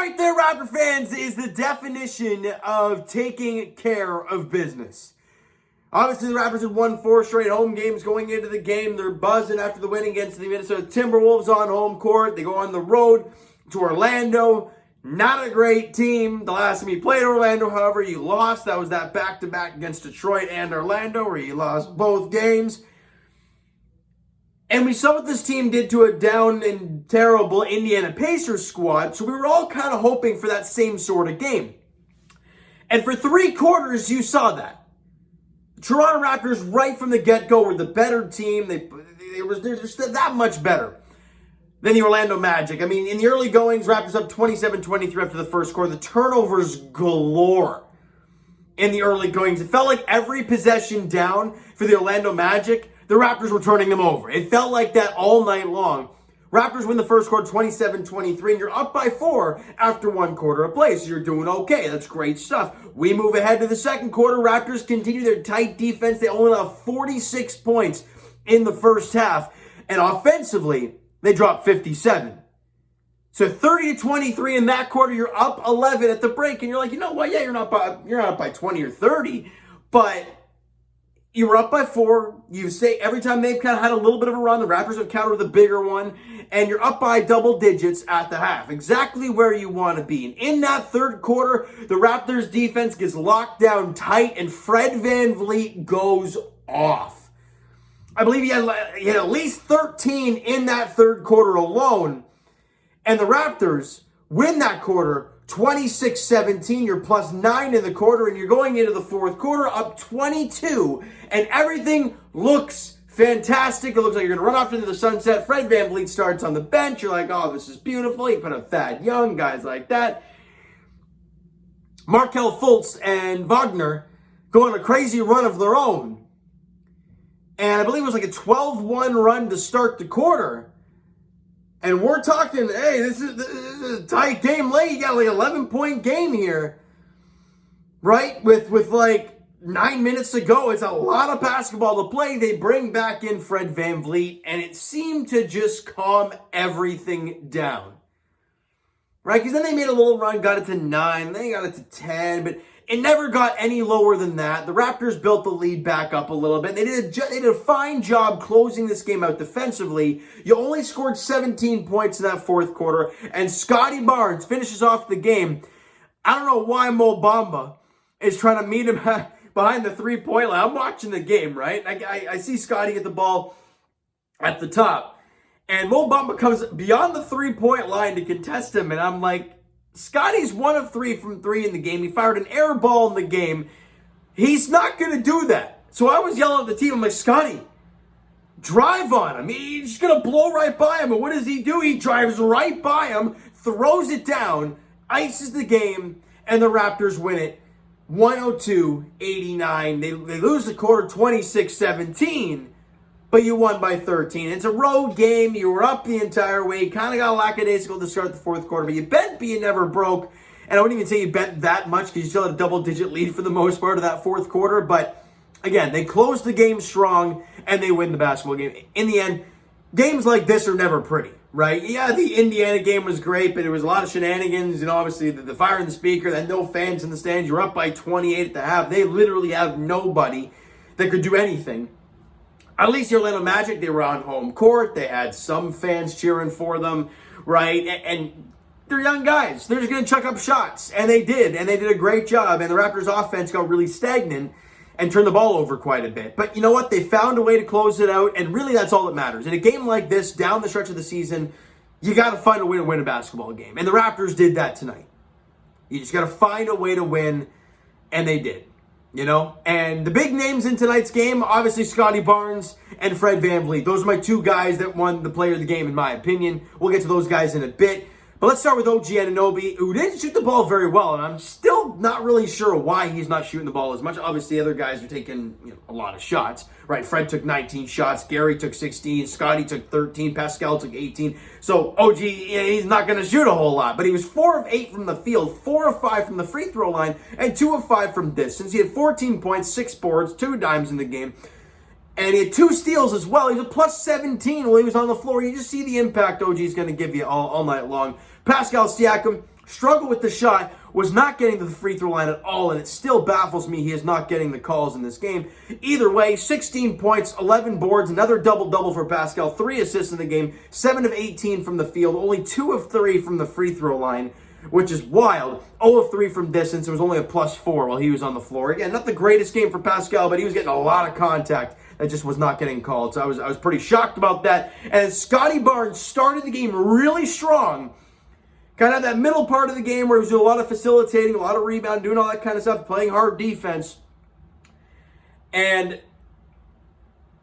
right there, Raptor fans, is the definition of taking care of business. Obviously, the Raptors had won 4 straight home games going into the game. They're buzzing after the win against the Minnesota Timberwolves on home court. They go on the road to Orlando. Not a great team. The last time he played Orlando, however, he lost. That was that back-to-back against Detroit and Orlando where he lost both games. And we saw what this team did to a down and terrible Indiana Pacers squad, so we were all kind of hoping for that same sort of game. And for 3 quarters, you saw that. The Toronto Raptors, right from the get-go, were the better team. They're just that much better than the Orlando Magic. I mean, in the early goings, Raptors up 27-23 after the first quarter. The turnovers galore in the early goings. It felt like every possession down for the Orlando Magic, the Raptors were turning them over. It felt like that all night long. Raptors win the first quarter 27-23, and you're up by 4 after 1 quarter of play, so you're doing okay. That's great stuff. We move ahead to the second quarter. Raptors continue their tight defense. They only have 46 points in the first half, and offensively, they drop 57. So 30-23 in that quarter, you're up 11 at the break, and you're like, you know what? Yeah, you're not up by 20 or 30, but you were up by 4. You say every time they've kind of had a little bit of a run, the Raptors have countered the bigger one, and you're up by double digits at the half. Exactly where you want to be. And in that third quarter, the Raptors defense gets locked down tight, and Fred VanVleet goes off. I believe he had at least 13 in that third quarter alone. And the Raptors win that quarter 26-17, you're plus 9 in the quarter, and you're going into the fourth quarter up 22, and everything looks fantastic. It looks like you're going to run off into the sunset. Fred VanVleet starts on the bench. You're like, oh, this is beautiful. You put up Thad Young, guys like that. Markelle Fultz and Wagner go on a crazy run of their own. And I believe it was like a 12-1 run to start the quarter. And we're talking, hey, this is a tight game late. You got like 11-point game here, right? With like 9 minutes to go. It's a lot of basketball to play. They bring back in Fred VanVleet, and it seemed to just calm everything down, right? Because then they made a little run, got it to 9, then they got it to 10, but it never got any lower than that. The Raptors built the lead back up a little bit. They did a fine job closing this game out defensively. You only scored 17 points in that fourth quarter, and Scotty Barnes finishes off the game. I don't know why Mo Bamba is trying to meet him behind the three-point line. I'm watching the game, right? I see Scotty get the ball at the top, and Mo Bamba comes beyond the three-point line to contest him, and I'm like, Scotty's 1 of 3 from 3 in the game. He fired an air ball in the game. He's not going to do that. So I was yelling at the team. I'm like, Scotty, drive on him. He's just going to blow right by him. And what does he do? He drives right by him, throws it down, ices the game, and the Raptors win it 102-89. They lose the quarter 26-17. But you won by 13. It's a road game. You were up the entire way. You kind of got lackadaisical to start the fourth quarter. But you bent, but you never broke. And I wouldn't even say you bent that much because you still had a double-digit lead for the most part of that fourth quarter. But, again, they closed the game strong, and they win the basketball game. In the end, games like this are never pretty, right? Yeah, the Indiana game was great, but it was a lot of shenanigans. And obviously, the fire in the speaker, then no fans in the stands. You're up by 28 at the half. They literally have nobody that could do anything. At least the Orlando Magic, they were on home court. They had some fans cheering for them, right? And they're young guys. They're just going to chuck up shots. And they did. And they did a great job. And the Raptors offense got really stagnant and turned the ball over quite a bit. But you know what? They found a way to close it out. And really, that's all that matters. In a game like this, down the stretch of the season, you got to find a way to win a basketball game. And the Raptors did that tonight. You just got to find a way to win. And they did. You know, and the big names in tonight's game, obviously Scotty Barnes and Fred VanVleet. Those are my 2 guys that won the player of the game, in my opinion. We'll get to those guys in a bit. But let's start with OG Anunoby, who didn't shoot the ball very well, and I'm still not really sure why he's not shooting the ball as much. Obviously, other guys are taking a lot of shots, right? Fred took 19 shots, Gary took 16, Scotty took 13, Pascal took 18. So OG, he's not going to shoot a whole lot, but he was 4 of 8 from the field, 4 of 5 from the free throw line, and 2 of 5 from distance. He had 14 points, 6 boards, 2 dimes in the game. And he had 2 steals as well. He was a plus 17 while he was on the floor. You just see the impact OG's going to give you all night long. Pascal Siakam struggled with the shot, was not getting to the free throw line at all, and it still baffles me he is not getting the calls in this game. Either way, 16 points, 11 boards, another double-double for Pascal, 3 assists in the game, 7 of 18 from the field, only 2 of 3 from the free throw line, which is wild. 0 of 3 from distance. It was only a +4 while he was on the floor. Again, not the greatest game for Pascal, but he was getting a lot of contact that just was not getting called. So I was pretty shocked about that. And Scotty Barnes started the game really strong. Kind of that middle part of the game where he was doing a lot of facilitating, a lot of rebound, doing all that kind of stuff, playing hard defense. And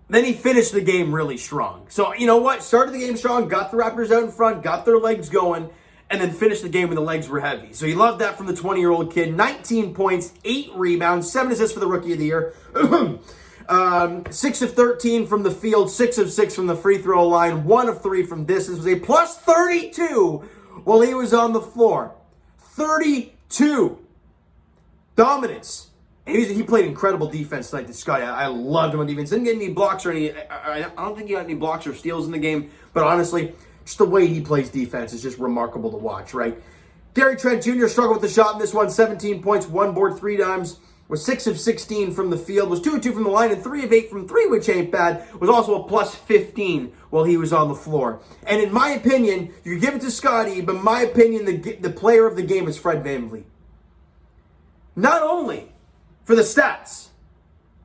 then he finished the game really strong. So, you know what? Started the game strong, got the Raptors out in front, got their legs going, and then finished the game when the legs were heavy. So you love that from the 20-year-old kid. 19 points, 8 rebounds, 7 assists for the Rookie of the Year. 6 of 13 from the field, 6 of 6 from the free throw line, 1 of 3 from distance. Was a +32 while he was on the floor. 32. Dominance. He played incredible defense tonight, this guy. I loved him on defense. Didn't get any blocks or any... I don't think he got any blocks or steals in the game. But honestly, just the way he plays defense is just remarkable to watch, right? Gary Trent Jr. struggled with the shot in this one. 17 points, 1 board, 3 dimes. Was 6 of 16 from the field, was 2 of 2 from the line, and 3 of 8 from 3, which ain't bad. Was also a +15 while he was on the floor. And in my opinion, you give it to Scotty, but in my opinion, the player of the game is Fred VanVleet. Not only for the stats,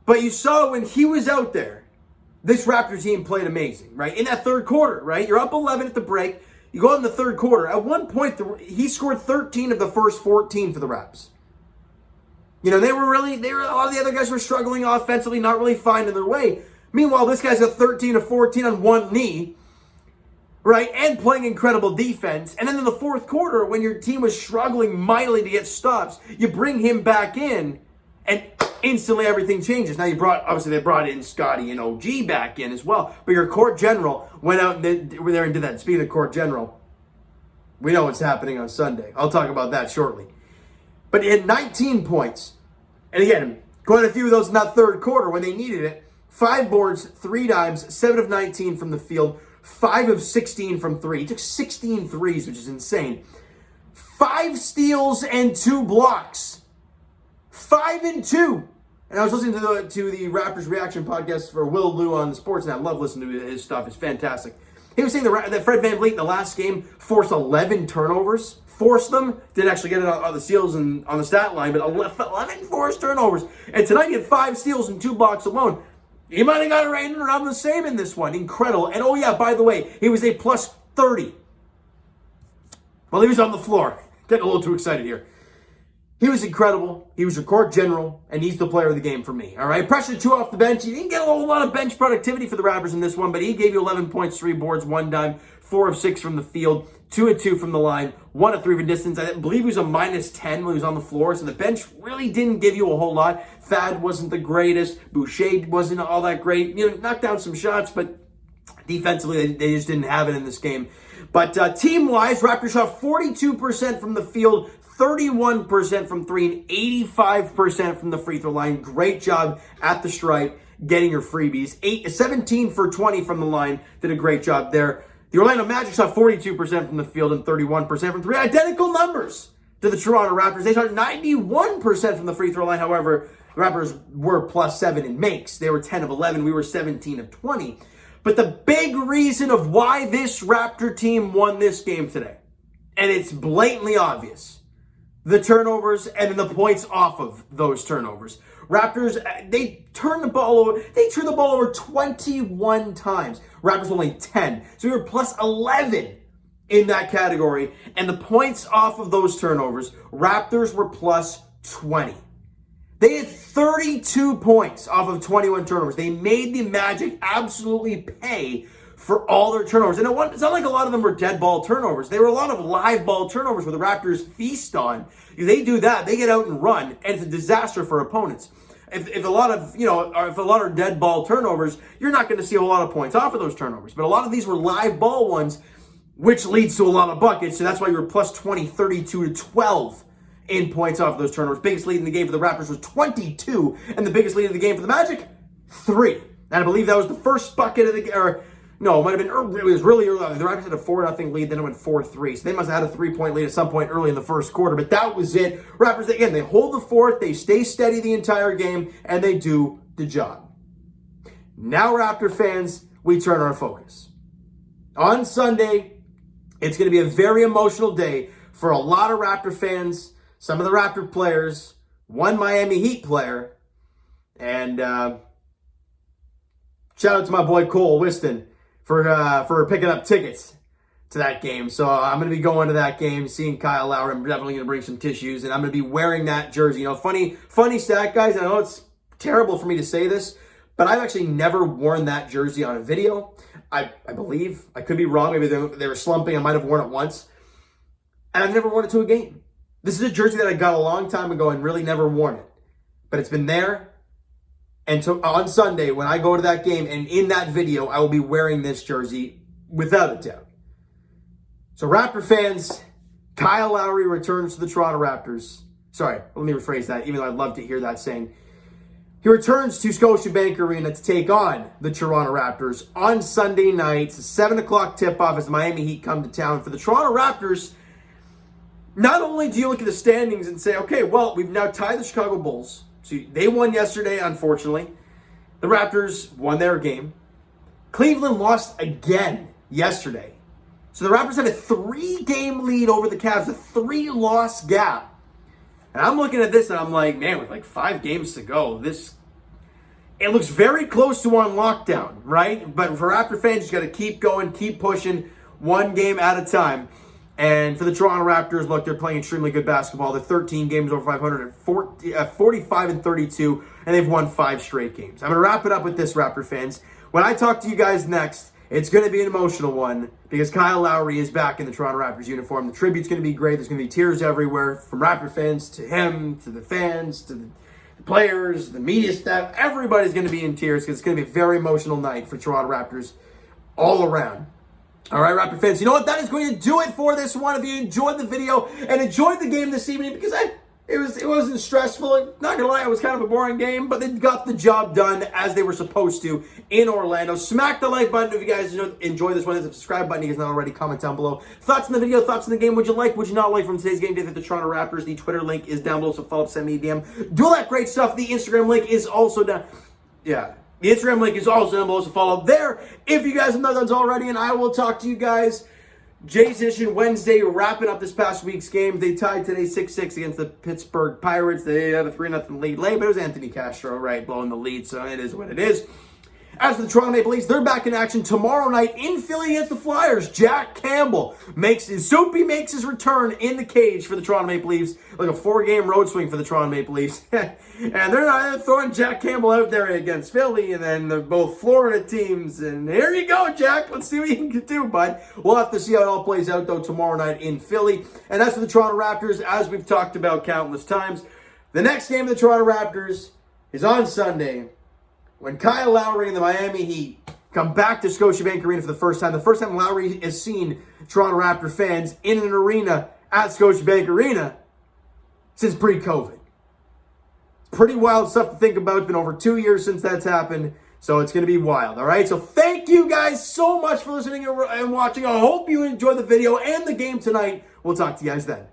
but you saw when he was out there, this Raptors team played amazing, right? In that third quarter, right? You're up 11 at the break. You go out in the third quarter. At one point, he scored 13 of the first 14 for the Raps. You know, a lot of the other guys were struggling offensively, not really finding their way. Meanwhile, this guy's got 13 of 14 on one knee, right? And playing incredible defense. And then in the fourth quarter, when your team was struggling mightily to get stops, you bring him back in, and instantly everything changes. Now they brought in Scotty and OG back in as well. But your court general went out and there and did that. Speaking of court general, we know what's happening on Sunday. I'll talk about that shortly. But he had 19 points. And again, quite a few of those in that third quarter when they needed it. 5 boards, 3 dimes, 7 of 19 from the field, 5 of 16 from 3. He took 16 threes, which is insane. 5 steals and 2 blocks. 5 and 2. And I was listening to the Raptors Reaction podcast for Will Liu on the Sports, and I love listening to his stuff. It's fantastic. He was saying that Fred VanVleet in the last game forced 11 turnovers. Forced them. Didn't actually get it on the steals and on the stat line, but 11 forced turnovers. And tonight he had 5 steals and 2 blocks alone. He might have got it right around the same in this one. Incredible. And oh yeah, by the way, he was a +30 while he was on the floor. Getting a little too excited here. He was incredible. He was your court general, and he's the player of the game for me. All right, Pressure 2 off the bench. He didn't get a whole lot of bench productivity for the Raptors in this one, but he gave you 11 points, 3 boards, 1 dime, 4 of 6 from the field, 2 of 2 from the line, 1 of 3 from distance. I believe he was a -10 when he was on the floor, so the bench really didn't give you a whole lot. Thad wasn't the greatest. Boucher wasn't all that great. You know, knocked down some shots, but defensively they just didn't have it in this game. But team-wise, Raptors shot 42% from the field, 31% from 3, and 85% from the free throw line. Great job at the stripe getting your freebies. 17 for 20 from the line. Did a great job there. The Orlando Magic shot 42% from the field and 31% from 3. Identical numbers to the Toronto Raptors. They shot 91% from the free throw line. However, the Raptors were +7 in makes. They were 10 of 11. We were 17 of 20. But the big reason of why this Raptor team won this game today, and it's blatantly obvious, the turnovers and then the points off of those turnovers. Raptors, they turned the ball over 21 times. Raptors only 10. So we were +11 in that category. And the points off of those turnovers, Raptors were +20. They had 32 points off of 21 turnovers. They made the Magic absolutely pay for all their turnovers. And it's not like a lot of them were dead ball turnovers. They were a lot of live ball turnovers where the Raptors feast on. If they do that, they get out and run, and it's a disaster for opponents. If a lot are dead ball turnovers, you're not going to see a whole lot of points off of those turnovers. But a lot of these were live ball ones, which leads to a lot of buckets. So that's why you were +20, 32-12 in points off of those turnovers. Biggest lead in the game for the Raptors was 22, and the biggest lead in the game for the Magic, 3. And I believe that was the first bucket of the game. No, it might have been early. It was really early. The Raptors had a 4-0 lead, then it went 4-3. So they must have had a 3-point lead at some point early in the first quarter. But that was it. Raptors, again, they hold the fort. They stay steady the entire game, and they do the job. Now, Raptor fans, we turn our focus. On Sunday, it's going to be a very emotional day for a lot of Raptor fans, some of the Raptor players, one Miami Heat player, and shout out to my boy Cole Whiston for picking up tickets to that game. So I'm going to be going to that game, seeing Kyle Lowry. I'm definitely going to bring some tissues, and I'm going to be wearing that jersey. You know, funny stat, guys. I know it's terrible for me to say this, but I've actually never worn that jersey on a video. I believe. I could be wrong. Maybe they were slumping. I might have worn it once. And I've never worn it to a game. This is a jersey that I got a long time ago and really never worn it. But it's been there. And on Sunday, when I go to that game and in that video, I will be wearing this jersey without a doubt. So Raptor fans, Kyle Lowry returns to the Toronto Raptors. Sorry, let me rephrase that, even though I'd love to hear that saying. He returns to Scotiabank Arena to take on the Toronto Raptors on Sunday night. It's a 7 o'clock tip-off as the Miami Heat come to town. For the Toronto Raptors, not only do you look at the standings and say, okay, well, we've now tied the Chicago Bulls. So they won yesterday, unfortunately. The Raptors won their game. Cleveland lost again yesterday. So the Raptors have a 3-game lead over the Cavs, a 3-loss gap. And I'm looking at this and I'm like, man, with like 5 games to go, it looks very close to on lockdown, right? But for Raptor fans, you got to keep going, keep pushing, one game at a time. And for the Toronto Raptors, look, they're playing extremely good basketball. They're 13 games over 500 at 45-32, and they've won 5 straight games. I'm going to wrap it up with this, Raptor fans. When I talk to you guys next, it's going to be an emotional one because Kyle Lowry is back in the Toronto Raptors uniform. The tribute's going to be great. There's going to be tears everywhere from Raptor fans to him, to the fans, to the players, the media staff. Everybody's going to be in tears because it's going to be a very emotional night for Toronto Raptors all around. All right, Raptor fans, you know what? That is going to do it for this one. If you enjoyed the video and enjoyed the game this evening, because it wasn't stressful. Not gonna lie, it was kind of a boring game, but they got the job done as they were supposed to in Orlando. Smack the like button if you guys enjoy this one. Hit the subscribe button if you guys not already. Comment down below. Thoughts on the video, thoughts on the game. Would you like, would you not like from today's game day for the Toronto Raptors? The Twitter link is down below, so follow up, send me a DM. Do all that great stuff. The Instagram link is also down. Yeah. The Instagram link is also down below, so follow there if you guys have not done so already, and I will talk to you guys Jay's Edition Wednesday, wrapping up this past week's game. They tied today 6-6 against the Pittsburgh Pirates. They had a 3-0 lead late, but it was Anthony Castro, right, blowing the lead, so it is what it is. As for the Toronto Maple Leafs, they're back in action tomorrow night in Philly against the Flyers. Jack Campbell makes his return in the cage for the Toronto Maple Leafs, like a 4-game road swing for the Toronto Maple Leafs. And they're not throwing Jack Campbell out there against Philly, and then they're both Florida teams. And here you go, Jack. Let's see what you can do, bud. We'll have to see how it all plays out, though, tomorrow night in Philly. And as for the Toronto Raptors, as we've talked about countless times, the next game of the Toronto Raptors is on Sunday, when Kyle Lowry and the Miami Heat come back to Scotiabank Arena for the first time Lowry has seen Toronto Raptor fans in an arena at Scotiabank Arena since pre-COVID. Pretty wild stuff to think about. It's been over 2 years since that's happened, so it's going to be wild, all right? So thank you guys so much for listening and watching. I hope you enjoyed the video and the game tonight. We'll talk to you guys then.